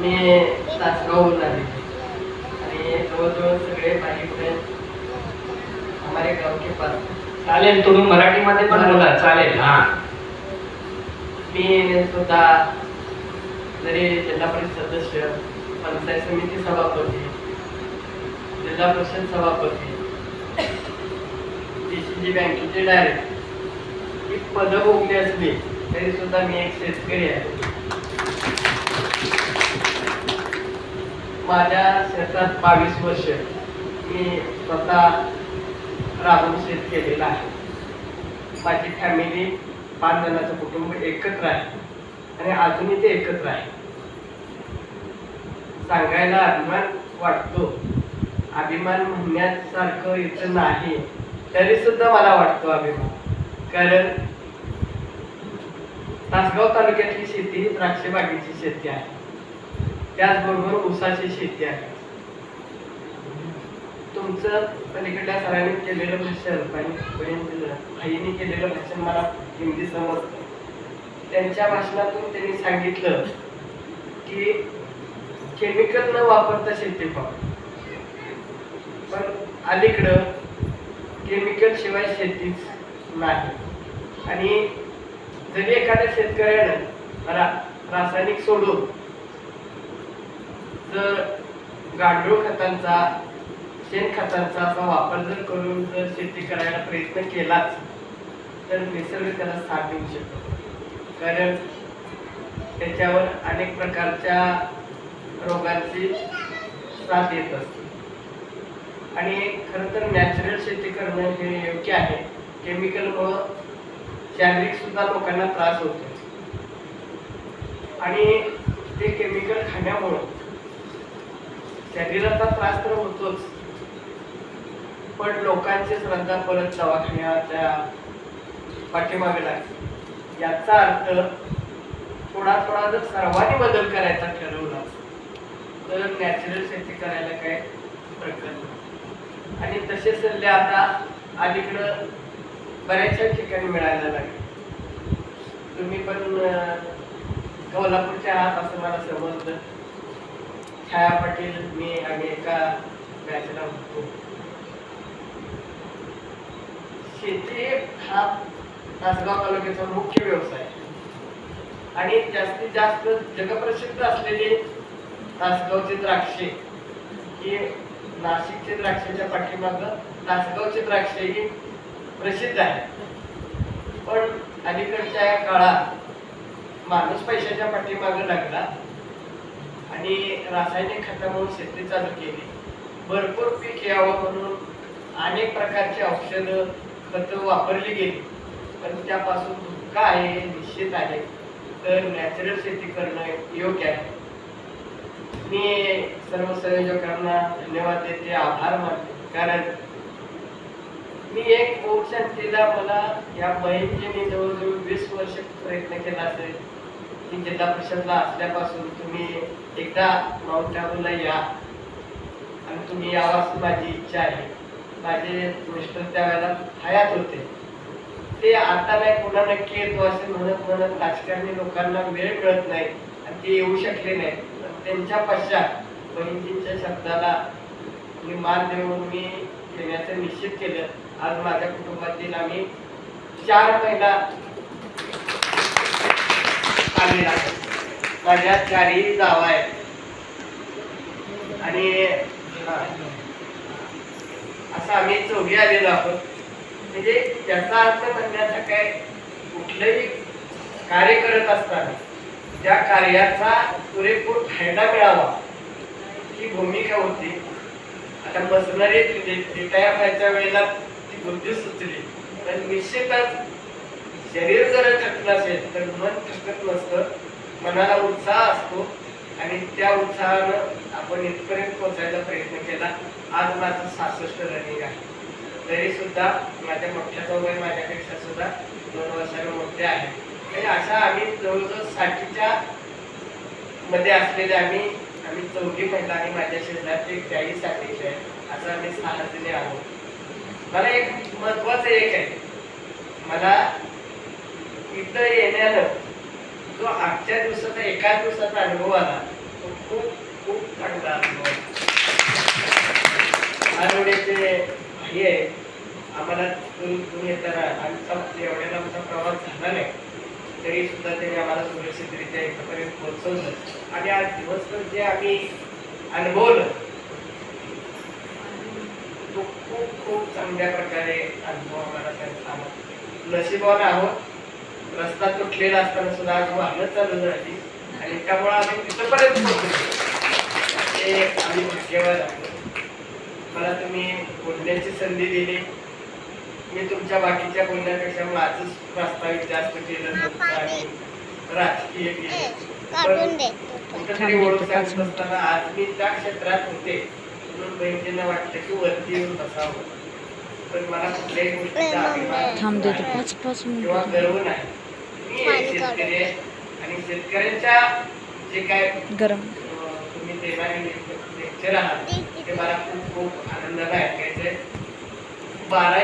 मी तासगावहून आले आणि जवळजवळ सगळे माझे फ्रेंड हमारे गाव के पास. चालेल, तुम्ही मराठीमध्ये पण बोला, चालेल. हा, मी स्वतः जरी जिल्हा परिषद सदस्य, पंचायत समिती सभापती, जिल्हा परिषद सभापती, DCG बँकेचे डायरेक्टर ही पदं भोगली असली तरी सुद्धा मी एक शेतकरी आहे. माझ्या शेतात 22 वर्ष मी स्वतः राहून शेत केलेलं आहे. माझी फॅमिली 5 जणांचं कुटुंब एकत्र आहे आणि अजूनही ते एकत्र आहे. सांगायला अभिमान वाटतो, अभिमान म्हणण्यासारखं इथं नाही, तरी सुद्धा मला वाटतो अभिमान. कारण तासगाव तालुक्यातली शेती ही द्राक्ष बागेची शेती आहे, त्याचबरोबर ऊसाची शेती आहे. तुमचं पलीकडल्या सरांनी केलेलं भाषण, आईने केलेलं भाषण मला हिंदी समजतं. त्यांच्या भाषणातून त्यांनी सांगितलं की केमिकल न वापरता शेती पाहू, पण अलीकडं केमिकल शिवाय शेतीच नाही. आणि जरी एखाद्या शेतकऱ्यानं रासायनिक सोडून जर गांडूळ खतांचा, शेणखतांचा असा वापर जर करून जर शेती करायला प्रयत्न केलाच तर निसर्ग त्याला साथ देऊ शकतो. कारण त्याच्यावर अनेक प्रकारच्या रोगांची साथ येत असते. आणि खरं तर नॅचरल शेती करणं हे योग्य आहे. केमिकलमुळं शारीरिक सुद्धा लोकांना त्रास होतो आणि ते केमिकल खाण्यामुळं शरीराचा त्रास तर होतोच, पण लोकांची श्रद्धा परत दवाखान्याच्या पाठीमागे लागते. याचा अर्थ थोडा थोडा जर सर्वांनी बदल करायचा ठरवला तर नॅचरल शेती करायला काय प्रकल्प नाही. आणि तसे सल्ले आता अलीकडं बऱ्याचशा ठिकाणी मिळायला लागले. तुम्ही पण कोल्हापूरचे आहात असं मला समजलं. छाया पाटील, मी आम्ही एका बॅचला होतो. शेती हा तासगाव तालुक्याचा मुख्य व्यवसाय आणि जास्तीत जास्त जगप्रसिद्ध असलेली तासगावची द्राक्षे ही नाशिकचे द्राक्षाच्या पाठीमागं तासगावची द्राक्षे ही प्रसिद्ध आहे. पण अलीकडच्या काळात माणूस पैशाच्या पाठीमागं लागला आणि रासायनिक खतामुळे शेती चालू केली. भरपूर पीक यावं म्हणून अनेक प्रकारची औषधं खतं वापरली गेली, पण त्यापासून धोका आहे निश्चित आहे. तर नॅचरल शेती करणं योग्य आहे. मी सर्व संयोजकांना धन्यवाद देते, आभार मानते. कारण मी एक ओम शांतीला मला या बहिणीने जवळजवळ 20 वर्ष प्रयत्न केला असेल की जिल्हा परिषदला असल्यापासून तुम्ही एकदा माउंट आबूला या आणि तुम्ही यावं माझी इच्छा आहे. माझे मिस्टर त्यावेळेला हयात होते, ते आता नाही पुन्हा नक्की येतो असे म्हणत म्हणत राजकारणी लोकांना वेळ मिळत नाही आणि ते येऊ शकले नाही. त्यांच्या पश्चात बहिणींच्या शब्दाला मी मान देऊन मी येण्याचं निश्चित केलं. आज माझ्या कुटुंबातील आम्ही 4 महिला आलेला आहे. माझ्या 4ही जावा आहेत आणि असं आम्ही 4घी आलेलो आहोत. म्हणजे त्याचा अर्थ म्हणण्याचा काय, कुठलंही कार्य करत असताना त्या कार्याचा पुरेपूर फायदा मिळावा ही भूमिका होती. आता मशनरी रिटायर व्हायच्या वेळेला ती बुद्धी सुचली, पण निश्चितच शरीर जर थकलं असेल तर मन थकत नसतं, मनाला उत्साह असतो आणि त्या उत्साहानं आपण इथपर्यंत पोहोचायचा प्रयत्न केला. आज माझं 66 रनिंग आहे, तरी सुद्धा माझ्या मोठ्याचा वय माझ्यापेक्षा सुद्धा 2 वर्षांनी मोठे आहे. आणि अशा आम्ही जवळजवळ 60च्या मध्ये असलेले आम्ही 4घी महिला आणि माझ्या शेजारचे 40 आहे. असं आम्ही 6 जणी आहोत. मला एक महत्वाचं एक आहे, मला इथं येण्यानं जो आजच्या दिवसाचा एका दिवसाचा अनुभव आला तो खूप मोठा अनुभव. आठवड्याचे हे आम्हाला तुम्ही येताना आमचा एवढ्याला आमचा प्रवास झाला नाही तरी सुद्धा त्यांनी आम्हाला सुरक्षितरित्या इथपर्यंत पोहोचवलं आणि आज दिवसभर जे आम्ही अनुभवलं तो खूप खूप चांगल्या प्रकारे अनुभव आम्हाला त्यांचा आला. नशिबान आहोत रस्ता तुटलेला असताना सुद्धा आज वाहनं चालू झाली आणि त्यामुळे आम्ही तिथपर्यंत पोहोचलो ते आम्ही भाग्यवान आहोत. मला तुम्ही बोलण्याची संधी दिली. मी तुमच्या बाकीच्या बोलण्यापेक्षा माझंच प्रास्ताविक जास्त केलं होतं आणि राजकीय केलं. कुठेतरी ओळख सांगत असताना आज मी त्या क्षेत्रात होते म्हणून बहिणींना वाटतं की वरती येऊन बसावं. पण मला कुठल्याही गोष्टीचा अभिमान किंवा गर्व नाही. मी एक शेतकरी आहे आणि शेतकऱ्यांच्या जे काय तुम्ही देणारे लेक्चर आहात ते मला खूप खूप आनंदाने ऐकायचंय. 12